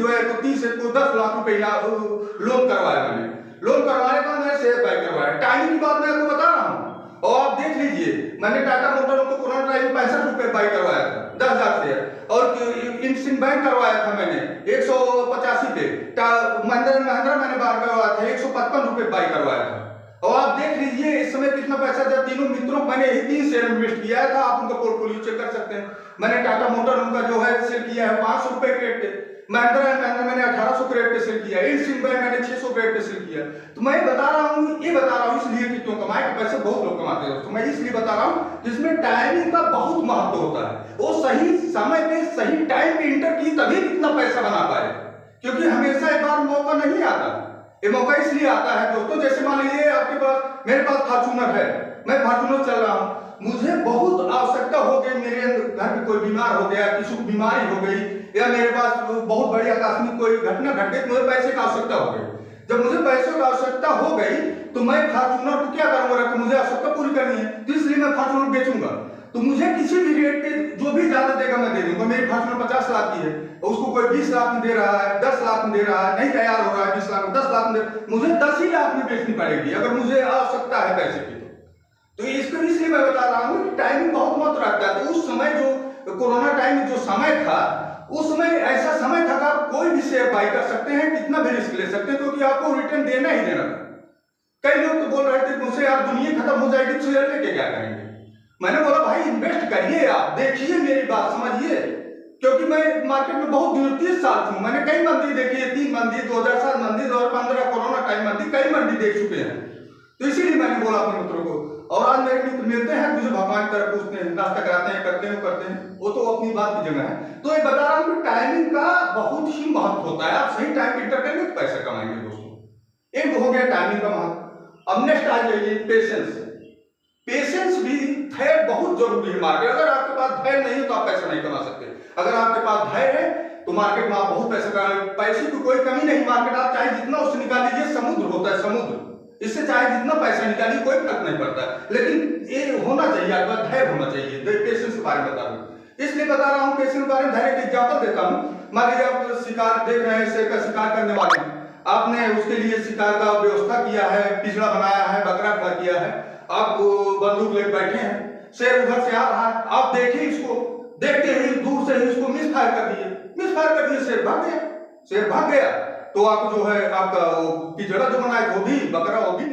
जो है तो 30 को 10 लाख रुपए लोन करवाया मैंने। लोन करवाने का मैंने शेयर बाय करवाया। टाइमिंग की बात मैं आपको बता रहा हूँ और आप देख लीजिए, मैंने टाटा मोटर को कोरोना टाइम में 65 रुपए बाय करवाया था 10,000 शेयर, और इंडसिंड बैंक करवाया था मैंने 185 पे, महिंद्रा मैंने बार करवाया था 155 रुपए बाय करवाया था। और आप देख लीजिए इस समय कितना पैसा था। तीनों मित्रों को मैंने यही 3 शेयर इन्वेस्ट किया था। आप उनका पोर्टफोलियो चेक कर सकते हैं। मैंने टाटा मोटर उनका जो है सेल किया है 500 रुपए के रेट पे, महिंद्रा मैंने 1800 के रेट पे सेल किया, इंडसिंड बैंक मैंने 600 के रेट पे सेल किया। तो मैं बता रहा हूँ, ये बता रहा हूँ इसलिए कि क्यों कमाए पैसे बहुत लोग कमाते हैं दोस्तों। मैं इसलिए बता रहा हूँ जिसमें टाइमिंग का बहुत महत्व होता है। वो सही समय पे सही टाइम पे इंटर की तभी इतना पैसा बना पाए, क्योंकि हमेशा एक बार मौका नहीं आता। ये मौका इसलिए आता है दोस्तों, जैसे मान लीजिए आपके पास, मेरे पास फॉर्च्यूनर है, मैं फॉर्च्यूनर चल रहा हूँ, मुझे बहुत आवश्यकता हो गई, मेरे घर में कोई बीमार हो गया, किसी को बीमारी हो गई, या मेरे पास बहुत बड़ी आकस्मिक कोई घटना घट गई, मुझे पैसे की आवश्यकता हो गई। जब मुझे पैसों की आवश्यकता हो गई तो मैं फॉर्च्यूनर को क्या करूंगा, मुझे आवश्यकता पूरी करनी है, तो इसलिए मैं फॉर्च्यूनर बेचूंगा। तो मुझे किसी भी रेट पे जो भी ज्यादा देगा मैं दे दूंगा। मेरी फॉर्च्यूनर 50 लाख की है, उसको कोई 20 लाख में दे रहा है, 10 लाख में दे रहा है, नहीं तैयार हो रहा है 20 लाख में, 10 लाख में मुझे 10 ही लाख में बेचनी पड़ेगी अगर मुझे आवश्यकता है पैसे की। तो इसको इसलिए मैं बता रहा हूँ कि टाइमिंग बहुत महत्व रखता है। तो उस समय जो कोरोना टाइम में जो समय था, उस समय ऐसा समय था कि आप कोई भी शेयर बाय कर सकते हैं, कितना भी रिस्क ले सकते हैं, क्योंकि आपको रिटर्न देना ही देना था। कई लोग तो बोल रहे थे मुझसे यार दुनिया खत्म हो जाएगी तो शेयर लेके क्या करेंगे। मैंने बोला भाई इन्वेस्ट करिए, आप देखिए मेरी बात समझिए, क्योंकि मैं मार्केट में बहुत दिनों 30 साल हूँ, मैंने कई मंदी देखी है, 3 मंदी, 2007 मंदी, 2015 कोरोना टाइम मंदी, कई मंदी देख चुके हैं। तो इसीलिए मैंने बोला अपने मित्रों को। और आज मेरे मित्र मिलते हैं, मुझे भगवान की तरफ पूछते हैं, नाश्ता कराते हैं, करते हैं, वो तो अपनी बात की जगह है। तो ये बता रहा हूँ कि टाइमिंग का बहुत ही महत्व होता है। आप सही टाइम इंटर करेंगे तो पैसा कमाएंगे दोस्तों। एक हो गया टाइमिंग का महत्व। अब नेक्स्ट आ जाइए पेशेंस। पेशेंस भी धैर्य बहुत जरूरी है मार्केट। अगर आपके पास धैर्य नहीं है तो आप पैसा नहीं कमा सकते। अगर आपके पास धैर्य है तो मार्केट में आप बहुत पैसा कमाएंगे। पैसे की कोई कमी नहीं मार्केट, आप चाहे जितना उससे निकाल लीजिए, समुद्र होता है समुद्र, इससे चाहे जितना पैसा निकालिए कोई फर्क नहीं पड़ता। लेकिन ये होना चाहिए, आपका धैर्य होना चाहिए। पेशेंस के बारे में बता दूं, इसलिए बता रहा हूँ पेशेंस के बारे में। धैर्य का एग्जाम्पल देता हूँ। मान लीजिए आप शिकार देख रहे हैं, शेर का शिकार करने वाले हैं, आपने उसके लिए शिकार का व्यवस्था किया है, पिछड़ा बनाया है, बकरा खड़ा किया है, आप बंदूक लेकर बैठे हैं, शेर उधर से आ रहा है, आप देखिए इसको, देखते ही दूर से ही इसको मिस फायर कर दिए, शेर भाग गया। तो आप जो है आपका पिछड़ा जो बनाए वो भी, बकरा वो भी